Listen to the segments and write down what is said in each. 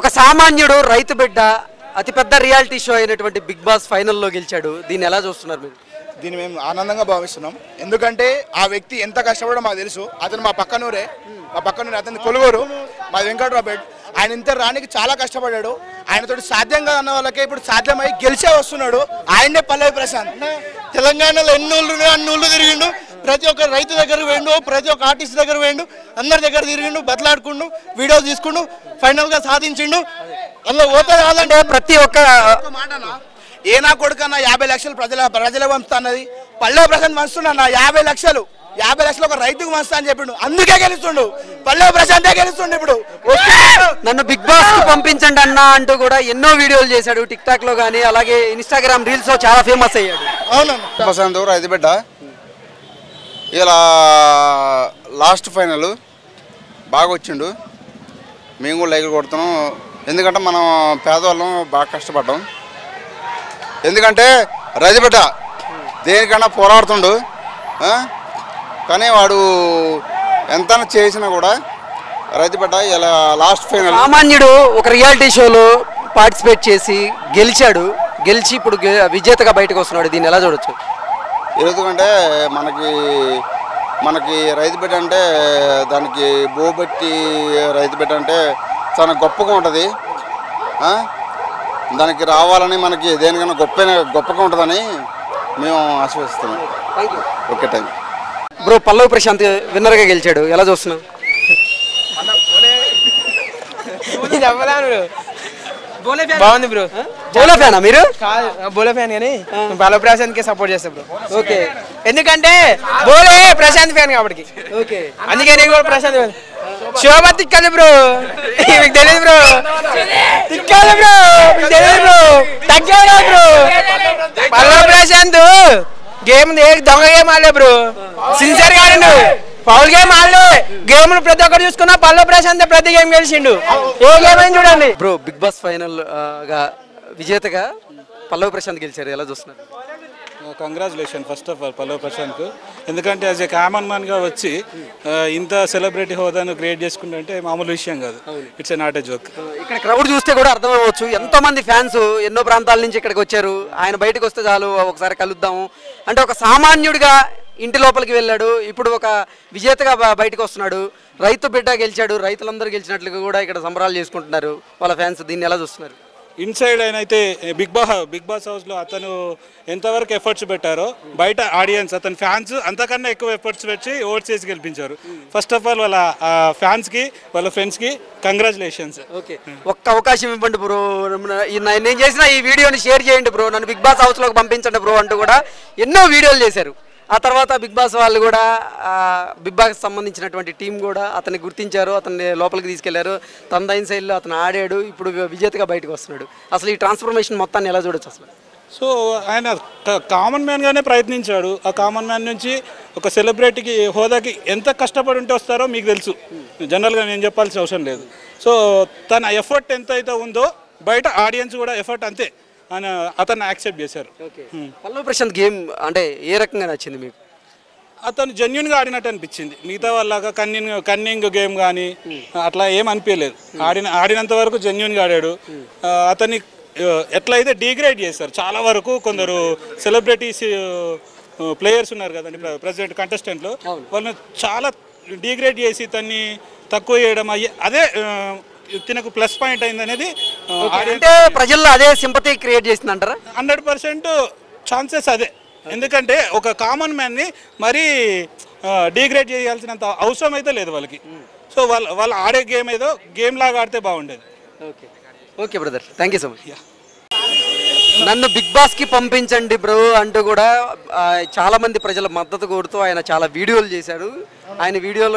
ఒక సామాన్యుడు రైతు బిడ్డ అతిపెద్ద రియాలిటీ షో అయినటువంటి బిగ్ బాస్ ఫైనల్లో గెలిచాడు. దీన్ని ఎలా చూస్తున్నారు మీరు? దీన్ని మేము ఆనందంగా భావిస్తున్నాం. ఎందుకంటే ఆ వ్యక్తి ఎంత కష్టపడో మాకు తెలుసు. అతను మా పక్కనూరే అతని కొలుగోరు మా వెంకట్రావు. ఆయన ఇంత రానికి చాలా కష్టపడ్డాడు. ఆయనతో సాధ్యంగా అన్న వాళ్ళకే ఇప్పుడు సాధ్యమై గెలిచే వస్తున్నాడు. ఆయనే పల్లవి ప్రశాంత్. తెలంగాణలో ఎన్ని ఊళ్ళు ఉన్నాయో అన్ని ఊళ్ళు తిరిగిండు. ప్రతి ఒక్క రైతు దగ్గర వేయండు, ప్రతి ఒక్క ఆర్టిస్ట్ దగ్గర వేయండు, అందరి దగ్గర తిరిగిండు, బతలాడుకుండు, వీడియో తీసుకుండు, ఫైనల్ గా సాధించిండు. అందులో పోతే కాదంటే ప్రతి ఒక్క మాటనా ఏ నా కొడుకన్నా 50 లక్షలు ప్రజల వంచుతా అన్నది పల్లవి ప్రశాంత్ వంచుతున్నా. 50 లక్షలు ఒక రైతుకు వంచుతా అని చెప్పిండు. అందుకే గెలుస్తుండు, పల్లవి ప్రశాంతే గెలుస్తుండు. ఇప్పుడు నన్ను బిగ్ బాస్ కి పంపించండి అన్న అంటూ కూడా ఎన్నో వీడియోలు చేశాడు. టిక్ టాక్ లో గానీ అలాగే ఇన్స్టాగ్రామ్ రీల్స్ లో చాలా ఫేమస్ అయ్యాడు. అవునన్నా ప్రశాంత్ రైతు బిడ్డ ఇలా లాస్ట్ ఫైనల్ బాగా వచ్చిండు. మేము కూడా లైక్ కొడుతున్నాం. ఎందుకంటే మనం పేదవాళ్ళం బాగా కష్టపడ్డాం. ఎందుకంటే రైతు బిడ్డ దేనికన్నా పోరాడుతుండు. కానీ వాడు ఎంత చేసినా కూడా రైతు బిడ్డ ఇలా లాస్ట్ ఫైనల్. సామాన్యుడు ఒక రియాలిటీ షోలో పార్టిసిపేట్ చేసి గెలిచి ఇప్పుడు విజేతగా బయటకు వస్తున్నాడు. దీన్ని ఎలా చూడొచ్చు? ఎందుకంటే మనకి రైతు బిడ్డ అంటే దానికి బోబెట్టి రైతు బిడ్డ అంటే చాలా గొప్పగా ఉంటుంది. దానికి రావాలని మనకి దేనికన్నా గొప్పగా ఉంటుందని మేము ఆశీర్వదిస్తున్నాం. Okay, thank you bro. Pallavi Prashanth విన్నర్గా గెలిచాడు, ఎలా చూస్తున్నావు? బాగుంది బ్రో. బోలా ఫ్యానా మీరు? బోలే ఫ్యాన్ కానీ పల్లవి ప్రశాంత్ కి సపోర్ట్ చేస్తా బ్రో. ఓకే, ఎందుకంటే బోలే ప్రశాంత్ ఫ్యాన్ కాబట్టి. ఓకే, అందుకే నేను కూడా ప్రశాంత్ ఫ్యాన్. శోభ తిక్కదు బ్రో, మీకు తెలియదు బ్రో. తిక్కదు బ్రో, మీకు తెలియదు బ్రో. తగ్గేరా బ్రో. పల్లవి ప్రశాంత్ గేమ్ దొంగ గేమ్ ఆడలే బ్రో, సిన్సియర్ గా ఆడిండు. ఫౌల్ గేమ్ ఆడలే. గేమ్ ప్రతి ఒక్కరు చూసుకున్నా పల్లవి ప్రశాంత్ ప్రతి గేమ్ గెలిచిండు. ఏ గేమ్ అయినా చూడండి బ్రో. బిగ్ బాస్ ఫైనల్ గా విజేతగా పల్లవి ప్రశాంత్ గెలిచారు, ఎలా చూస్తున్నారు? కంగ్రాచులేషన్ ఫస్ట్ ఆఫ్ ఆల్ పల్లవి ప్రశాంత్. ఎందుకంటే యాజ్ ఏ కామన్ మ్యాన్గా వచ్చి ఇంత సెలబ్రిటీ హోదాను క్రియేట్ చేసుకుంటే మామూలు విషయం కాదు. It's a not a joke. ఇక్కడ క్రౌడ్ చూస్తే కూడా అర్థమవచ్చు, ఎంతో మంది ఫ్యాన్స్ ఎన్నో ప్రాంతాల నుంచి ఇక్కడికి వచ్చారు. ఆయన బయటకు వస్తే చాలు ఒకసారి కలుద్దాము అంటే ఒక సామాన్యుడిగా ఇంటి లోపలికి వెళ్ళాడు. ఇప్పుడు ఒక విజేతగా బయటకు వస్తున్నాడు. రైతు బిడ్డ గెలిచాడు. రైతులందరూ గెలిచినట్లుగా కూడా ఇక్కడ సంబరాలు చేసుకుంటున్నారు వాళ్ళ ఫ్యాన్స్. దీన్ని ఎలా చూస్తున్నారు? ఇన్సైడ్ ఆయన అయితే బిగ్ బాస్ హౌస్లో అతను ఎంతవరకు ఎఫర్ట్స్ పెట్టారో బయట ఆడియన్స్ అతని ఫ్యాన్స్ అంతకన్నా ఎక్కువ ఎఫర్ట్స్ పెట్టి ఓట్స్ చేసి గెలిపించారు. ఫస్ట్ ఆఫ్ ఆల్ వాళ్ళ ఫ్యాన్స్కి వాళ్ళ ఫ్రెండ్స్కి కంగ్రాచులేషన్స్. ఓకే, ఒక్క అవకాశం ఇవ్వండి బ్రో. నేను చేసిన ఈ వీడియోని షేర్ చేయండి బ్రో, నన్ను బిగ్ బాస్ హౌస్లోకి పంపించండి బ్రో అంటూ కూడా ఎన్నో వీడియోలు చేశారు. ఆ తర్వాత బిగ్ బాస్ వాళ్ళు కూడా బిగ్ బాస్ సంబంధించినటువంటి టీం కూడా అతన్ని గుర్తించారు, అతన్ని లోపలికి తీసుకెళ్లారు. తనదైన శైలిలో అతను ఆడాడు, ఇప్పుడు విజేతగా బయటకు వస్తున్నాడు. అసలు ఈ ట్రాన్స్ఫర్మేషన్ మొత్తాన్ని ఎలా చూడొచ్చు అసలు? సో ఆయన కామన్ మ్యాన్గానే ప్రయత్నించాడు. ఆ కామన్ మ్యాన్ నుంచి ఒక సెలబ్రిటీకి హోదాకి ఎంత కష్టపడి ఉంటే వస్తారో మీకు తెలుసు. జనరల్గా నేను చెప్పాల్సిన అవసరం లేదు. సో తన ఎఫర్ట్ ఎంత అయితే ఉందో బయట ఆడియన్స్ కూడా ఎఫర్ట్ అంతే అని అతన్ని యాక్సెప్ట్ చేశారు. పల్లవి ప్రశాంత్ గేమ్ అంటే ఏ రకంగా నచ్చింది మీకు? అతను జెన్యున్గా ఆడినట్టు అనిపించింది. మిగతా వాళ్ళగా కన్నింగ్ గేమ్ కానీ అట్లా ఏం అనిపించలేదు. ఆడినంత వరకు జెన్యున్గా ఆడాడు. అతన్ని ఎట్లయితే డిగ్రేడ్ చేశారు చాలా వరకు కొందరు సెలబ్రిటీస్ ప్లేయర్స్ ఉన్నారు కదండి ప్రెసిడెంట్ కంటెస్టెంట్లు, వాళ్ళని చాలా డిగ్రేడ్ చేసి తన్ని తక్కువ చేయడం అదే తినకు ప్లస్ పాయింట్ అయింది అనేది అంటే ప్రజల్లో అదే సింపతి క్రియేట్ చేసింది అంటారా? 100% ఛాన్సెస్ అదే. ఎందుకంటే ఒక కామన్ మ్యాన్ని మరీ డిగ్రేడ్ చేయాల్సినంత అవసరం అయితే లేదు వాళ్ళకి. సో వాళ్ళు ఆడే గేమ్ ఏదో గేమ్ లాగా ఆడితే బాగుండేది. Okay, okay brother, thank you so much. నన్ను బిగ్ బాస్ కి పంపించండి బ్రో అంటూ కూడా చాలా మంది ప్రజల మద్దతు కోరుతూ ఆయన చాలా వీడియోలు చేశాడు. ఆయన వీడియోల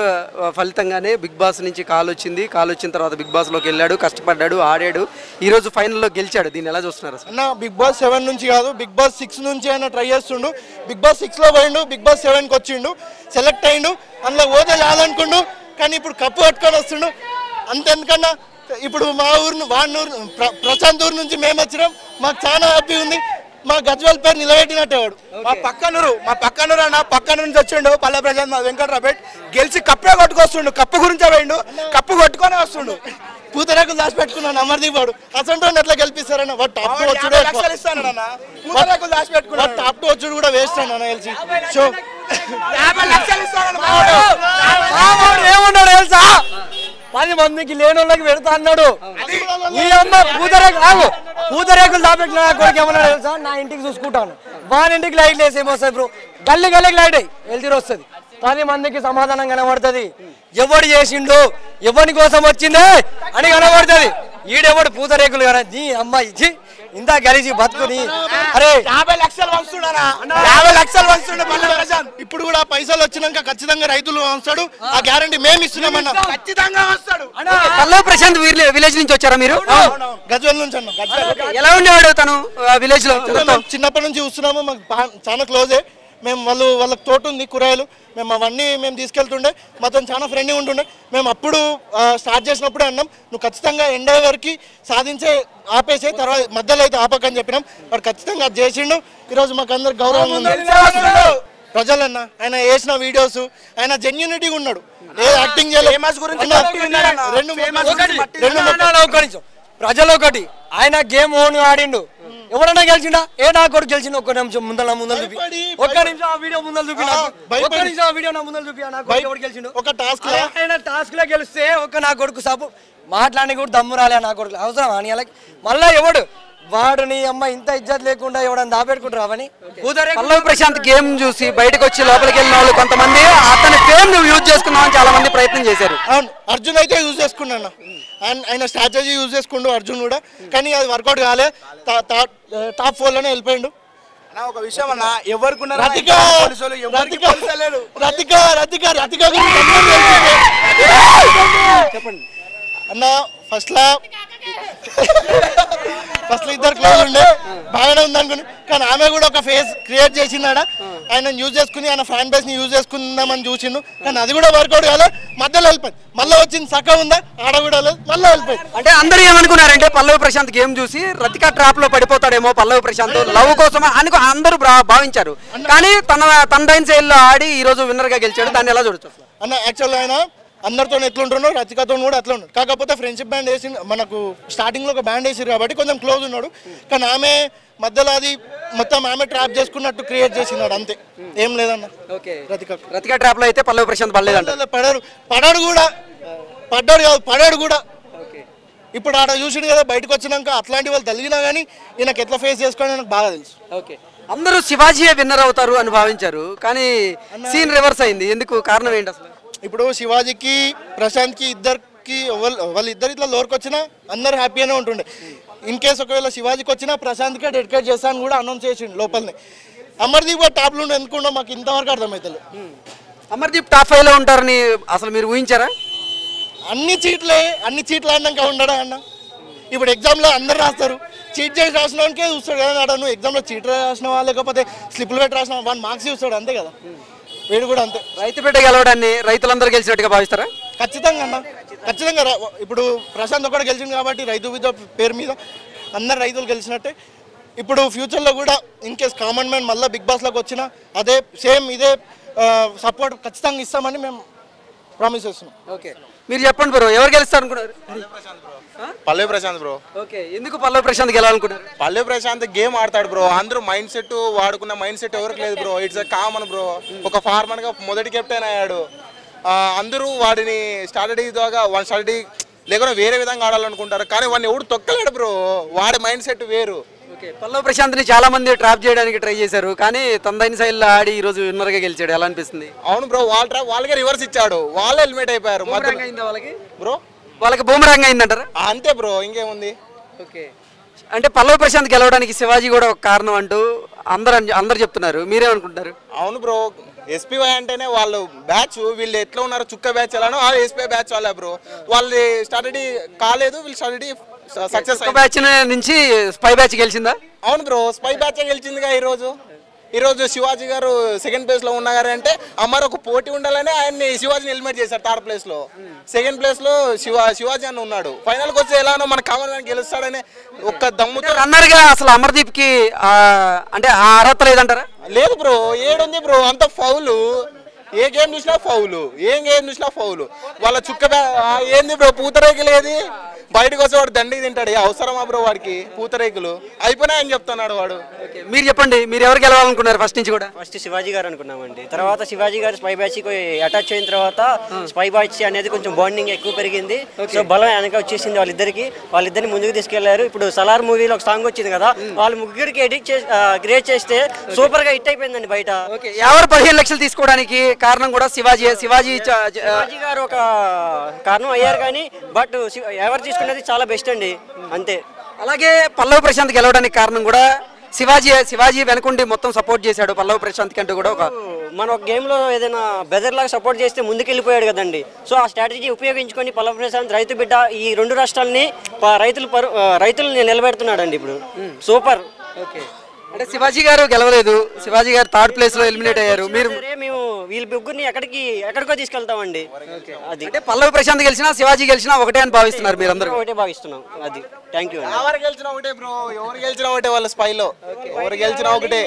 ఫలితంగానే బిగ్ బాస్ నుంచి కాల్ వచ్చింది. కాల్ వచ్చిన తర్వాత బిగ్ బాస్ లోకి వెళ్ళాడు, కష్టపడ్డాడు, ఆడాడు, ఈ రోజు ఫైనల్లో గెలిచాడు. దీన్ని ఎలా చూస్తున్నారు అన్న? బిగ్ బాస్ 7 నుంచి కాదు, బిగ్ బాస్ 6 నుంచి ఆయన ట్రై చేస్తుండు. బిగ్ బాస్ 6లో పోయిండు, బిగ్ బాస్ 7కి వచ్చిండు, సెలెక్ట్ అయ్యిండు. అందులో ఓతే చాలనుకుండు, కానీ ఇప్పుడు కప్పు పట్టుకొని వస్తుండు. అంతెందుకన్నా ఇప్పుడు మా ఊరు వాడనూరు ప్రశాంత్ ఊరు నుంచి మేము వచ్చినాం. మాకు చాలా హ్యాపీ ఉంది. మా గజ్వల్ పేరు నిలబెట్టినట్టేవాడు. మా పక్కనూరు అన్న, పక్కన నుంచి వచ్చిండు పల్లవి ప్రశాంత్ మా వెంకట్రావు గెలిచి కప్పే కొట్టుకొస్తుండు. కప్పు గురించే పోయిండు, కప్పు కొట్టుకొని వస్తుండు. పూతరేకులు దాచి పెట్టుకున్నాను అమర్దీప్ వాడు అసలు ఎట్లా గెలిపిస్తారన్న వాడు టాప్ టూ వచ్చుడు టాప్ టూ వచ్చుడు కూడా వేస్ట్ అన్న తెలిసి సో ఏమన్నాడు తెలుసా 10 మందికి లేని వాళ్ళకి పెడతా అన్నాడు ఈ అమ్మ పూతరేకులు దాపెట్టిన కొడుకు ఏమన్నాడు తెలుసా నా ఇంటికి చూసుకుంటాను వాని ఇంటికి లైట్ వేసి ఏమొస్తాయి బ్రో గల్లికి లైట్ అయ్యి వెళ్తీరు వస్తుంది 10 మందికి సమాధానం కనబడుతుంది ఎవడు చేసిండు ఎవరి కోసం వచ్చిందే అని కనబడుతుంది ఈడెవడు పూతరేకులు కదా నీ అమ్మాయి ఇంత కలిసి బతుకుని అరే 50 లక్షలు వంచుతున్నానా 50 లక్షలు వంచుతుండే పల్లవి ప్రశాంత్ ఇప్పుడు కూడా పైసలు వచ్చినాక ఖచ్చితంగా రైతులు వంచాడు ఆ గ్యారంటీ మేము ఇస్తున్నామన్నా ఖచ్చితంగా వస్తాడు పల్లవి ప్రశాంత్ విలేజ్ నుంచి వచ్చారా మీరు? గజ్వేల్ నుంచి అన్న ఎలా ఉండేవాడు తను విలేజ్ లో? చిన్నప్పటి నుంచి చూస్తున్నాము మాకు చాలా క్లోజే మేము వాళ్ళకి తోట ఉంది కూరగాయలు మేము అవన్నీ మేము తీసుకెళ్తుండే మాతో చాలా ఫ్రెండ్లీ ఉంటుండే మేము అప్పుడు స్టార్ట్ చేసినప్పుడే అన్నాం నువ్వు ఖచ్చితంగా ఎండ్ వరకు సాధించే ఆపేసే తర్వాత మధ్యలో అయితే ఆపకని చెప్పినాం వాడు ఖచ్చితంగా అది చేసిండు ఈరోజు మాకు అందరు గౌరవం ఉంది ప్రజలన్న ఆయన వేసిన వీడియోస్ ఆయన జెన్యూనిటీగా ఉన్నాడు ఏ యాక్టింగ్ ప్రజలు ఒకటి ఆయన గేమ్ ఓన్ ఆడిండు ఎవరన్నా గెలిచిండా ఏ నా కొడుకు గెలిచిండు ఒక్క నిమిషం ముందర చూపి ఒక్క నిమిషం ఆ వీడియో ముందర చూపి ఒక్క నిమిషం ఆ వీడియో నా ముందర చూపి నా కొడుకు ఎవరు గెలిచిండు ఒక టాస్క్ లో గెలిస్తే ఒక్క నా కొడుకు సపు మాట్లాడి కూడా దమ్ము రాలే నా కొడుకు అవసరం అని అలాగే మళ్ళా ఎవడు వాడుని అమ్మ ఇంత ఇజ్జత్ లేకుండా ఎవడని దాపెట్టుకుంటారు అవని పల్లవి ప్రశాంత్ గేమ్ చూసి బయటకు వచ్చి లోపలికి వెళ్ళిన వాళ్ళు కొంతమంది అతని ఫేమ్ నువ్వు యూజ్ చేసుకున్నావు చాలా మంది ప్రయత్నం చేశారు. అవును అర్జున్ అయితే యూజ్ చేసుకున్నాను ఆయన స్ట్రాటజీ యూజ్ చేసుకుండు అర్జున్ కూడా కానీ అది వర్కౌట్ కాలే టాప్ 4 లోనే వెళ్ళిపోయిండు. ఒక విషయం అన్న ఎవరికి చెప్పండి అన్న ఫస్ట్ ఇద్దరు క్లోజ్ ఉండే బాగానే ఉంది అనుకుని కానీ ఆమె కూడా ఒక ఫేస్ క్రియేట్ చేసిందాడ ఆయన యూజ్ చేసుకుని ఆయన ఫ్యాన్ బేస్ ని యూజ్ చేసుకుందామని చూసిండు కానీ అది కూడా వర్కౌట్ కాలే మధ్యలో వెళ్ళిపోయింది మళ్ళీ వచ్చింది సక్క ఉందా ఆడ కూడా లేదు మళ్ళీ వెళ్ళిపోయింది. అంటే అందరూ ఏమనుకున్నారంటే పల్లవి ప్రశాంత్ గేమ్ చూసి రతిక ట్రాప్ లో పడిపోతాడేమో పల్లవి ప్రశాంత్ లవ్ కోసం అని అందరూ భావించారు కానీ తన డైన్ సైడ్ లో ఆడి ఈ రోజు విన్నర్ గా గెలిచాడు దాన్ని ఎలా చూడొచ్చు అన్న యాక్చువల్ ఆయన అందరితో ఎట్లుంటున్నాడు రతికతో కూడా అట్లా ఉన్నాడు కాకపోతే ఫ్రెండ్షిప్ బ్యాండ్ వేసి మనకు స్టార్టింగ్ లో ఒక బ్యాండ్ వేసారు కాబట్టి కొంచెం క్లోజ్ ఉన్నాడు కానీ ఆమె మధ్యలో అది మొత్తం ఆమె ట్రాప్ చేసుకున్నట్టు క్రియేట్ చేసినాడు అంతే ఏం లేదన్న. రతిక ట్రాప్ లో అయితే పల్లవి ప్రశాంత్ పడలేదంట పడాడు కూడా ఇప్పుడు ఆడ చూసిండు కదా బయటకు వచ్చినాక అట్లాంటి వాళ్ళు తగిలినా కానీ ఈయనకు ఎట్లా ఫేస్ చేసుకోవాలని నాకు బాగా తెలుసు. అందరూ శివాజీ విన్నర్ అవుతారు అని భావించారు కానీ సీన్ రివర్స్ అయింది ఎందుకు కారణం ఏంటి అసలు? ఇప్పుడు శివాజీకి ప్రశాంత్కి ఇద్దరికి వాళ్ళిద్దరు ఇట్లా లోర్కి వచ్చినా అందరు హ్యాపీగానే ఉంటుండే ఇన్ కేసు ఒకవేళ శివాజీకి వచ్చినా ప్రశాంత్కే డెడికేట్ చేస్తాను కూడా అనౌన్స్ చేసిండు లోపలనే. అమర్దీప్ టాప్లో ఎందుకుండో మాకు ఇంతవరకు అర్థమవుతుంది. అమర్దీప్ టాప్ 5 లో ఉంటారని అసలు మీరు ఊహించారా? అన్ని చీట్లు ఆడినాక ఉండడా అన్న ఇప్పుడు ఎగ్జామ్లో అందరు రాస్తారు చీట్ చేసి రాసినాకే చూస్తాడు కదా నువ్వు ఎగ్జామ్లో చీట్ రాసినవా లేకపోతే స్లిప్లు పెట్టి రాసినా 1 మార్క్స్ చూస్తాడు అంతే కదా వీడు కూడా అంతే. రైతు బిడ్డ గెలవడాన్ని రైతులందరూ గెలిచినట్టుగా భావిస్తారా? ఖచ్చితంగా అన్న ఖచ్చితంగా ఇప్పుడు ప్రశాంత్ ఒకటి గెలిచింది కాబట్టి రైతు బిడ్డ పేరు మీద అందరు రైతులు గెలిచినట్టే. ఇప్పుడు ఫ్యూచర్లో కూడా ఇన్ కేస్ కామన్ మ్యాన్ మళ్ళీ బిగ్ బాస్లోకి వచ్చినా అదే సేమ్ ఇదే సపోర్ట్ ఖచ్చితంగా ఇస్తామని మేము ప్రామిస్ చేస్తున్నాం. ఓకే మీరు చెప్పండి బ్రో ఎవరు గెలుస్తారు అనుకున్నారు? పల్లవి ప్రశాంత్ బ్రో. ఓకే ఎందుకు పల్లవి ప్రశాంత్ గెలవాలనుకున్నారు? పల్లవి ప్రశాంత్ గేమ్ ఆడతాడు బ్రో అందరూ మైండ్ సెట్ వాడుకున్న మైండ్ సెట్ ఎవరికి లేదు బ్రో ఇట్స్ కామన్ బ్రో ఒక ఫార్మర్ గా మొదటి కెప్టెన్ అయ్యాడు అందరూ వాడిని స్ట్రాటజీ ద్వారా వన్ స్ట్రాటజీ లేకుండా వేరే విధంగా ఆడాలనుకుంటారు కానీ వాడిని ఎవడు తొక్కలేడు బ్రో వాడి మైండ్ సెట్ వేరు. ఓకే పల్లవి ప్రశాంత్ ని చాలా మంది ట్రాప్ చేయడానికి ట్రై చేశారు కానీ తనదైన శైలిలో ఆడి ఈ రోజు విన్నర్ గా గెలిచాడు ఎలా అనిపిస్తుంది? అవును బ్రో వాళ్ళకే రివర్స్ ఇచ్చాడు వాళ్ళే హెల్మెట్ అయిపోయారు వాళ్ళకి బ్రో వాళ్ళకి బూమరాంగ్ అయిందంటారా? అంతే బ్రో ఇంకేముంది. ఓకే అంటే పల్లవి ప్రశాంత్ గెలవడానికి శివాజీ కూడా ఒక కారణం అంటూ అందరు చెప్తున్నారు మీరేమనుకుంటారు? అవును బ్రో ఎస్పీవై అంటేనే వాళ్ళు బ్యాచ్ వీళ్ళు ఎట్లా ఉన్నారు చుక్క బ్యాచ్ ఎలానో ఆ ఎస్పీఐ బ్యాచ్ వాళ్ళే బ్రో వాళ్ళు స్ట్రాటజీ కాలేదు వీళ్ళు స్ట్రాటజీ సక్సెస్ బ్యాచ్ నుంచి స్పై బ్యాచ్ గెలిచిందా? అవును బ్రో స్పై బ్యాచ్ గెలిచిందిగా ఈరోజు శివాజీ గారు సెకండ్ ప్లేస్ లో ఉన్నా గారు అంటే అమ్మారు ఒక పోటీ ఉండాలని ఆయన్ని శివాజీని ఎలిమినేట్ చేశారు థర్డ్ ప్లేస్ లో సెకండ్ ప్లేస్ లో శివాజీ అని ఉన్నాడు ఫైనల్ కి వచ్చి ఎలానో మన కామన్ మ్యాన్ గెలుస్తాడని ఒక్క దమ్ముతో అన్నారుగా. అసలు అమర్దీప్ కి అంటే ఆ అర్హత లేదంటారా? లేదు బ్రో ఏడుంది బ్రో అంత ఫౌలు ఏ గేమ్ చూసినా ఫౌలు ఏం గేమ్ చూసినా ఫౌలు వాళ్ళ చుక్క ఏంది బ్రో పూతరేకి లేదు బయటకు వస్తే వాడు దండికి తింటాడు. అవసరమా బ్రో వాడికి పూతరేకులు అయిపోయినాయని చెప్తున్నాడు వాడు. మీరు చెప్పండి, మీరు ఎవరు గెలవాలనుకున్నారు ఫస్ట్ నుంచి కూడా? ఫస్ట్ శివాజీ గారు అనుకున్నామండి. తర్వాత శివాజీ గారు స్పై బ్యాచ్ అటాచ్ అయిన తర్వాత స్పై బ్యాచ్ అనేది కొంచెం బాండింగ్ ఎక్కువ పెరిగింది. సో బలం వెనక వచ్చేసింది వాళ్ళిద్దరిని ముందుకు తీసుకెళ్లారు. ఇప్పుడు సలార్ మూవీలో ఒక సాంగ్ వచ్చింది కదా, వాళ్ళు ముగ్గురికి క్రియేట్ చేస్తే సూపర్ గా హిట్ అయిపోయిందండి బయట. ఎవరు 15 లక్షలు తీసుకోవడానికి కారణం కూడా శివాజీ గారు ఒక కారణం అయ్యారు, కానీ బట్ ఎవరు తీసుకునేది చాలా బెస్ట్ అండి అంతే. అలాగే పల్లవి ప్రశాంత్ గెలవడానికి కారణం కూడా శివాజీ వెనకుండి మొత్తం సపోర్ట్ చేశాడు పల్లవి ప్రశాంత్ కంటూ కూడా. మన ఒక గేమ్ లో ఏదైనా బెదర్ లాగా సపోర్ట్ చేస్తే ముందుకెళ్ళిపోయాడు కదండి. సో ఆ స్ట్రాటజీ ఉపయోగించుకొని పల్లవి ప్రశాంత్ రైతు బిడ్డ ఈ 2 రాష్ట్రాలని రైతులు నిలబెడుతున్నాడు అండి ఇప్పుడు. సూపర్. అంటే శివాజీ గారు గెలవలేదు, శివాజీ గారు 3rd ప్లేస్ లో ఎలిమినేట్ అయ్యారు. మేము వీళ్ళ ముగ్గురిని ఎక్కడికో తీసుకెళ్తామండి. అది అంటే పల్లవి ప్రశాంత్ గెలిచినా శివాజీ గెలిచినా ఒకటే అని భావిస్తున్నారు మీరందరూ? ఒకటే భావిస్తున్నాం. అది థ్యాంక్ యూ. ఎవరు గెలిచినా ఒకటే బ్రో, ఎవరు గెలిచినా ఒకటే వాళ్ళ స్పైలో, ఎవరు గెలిచినా ఒకటే.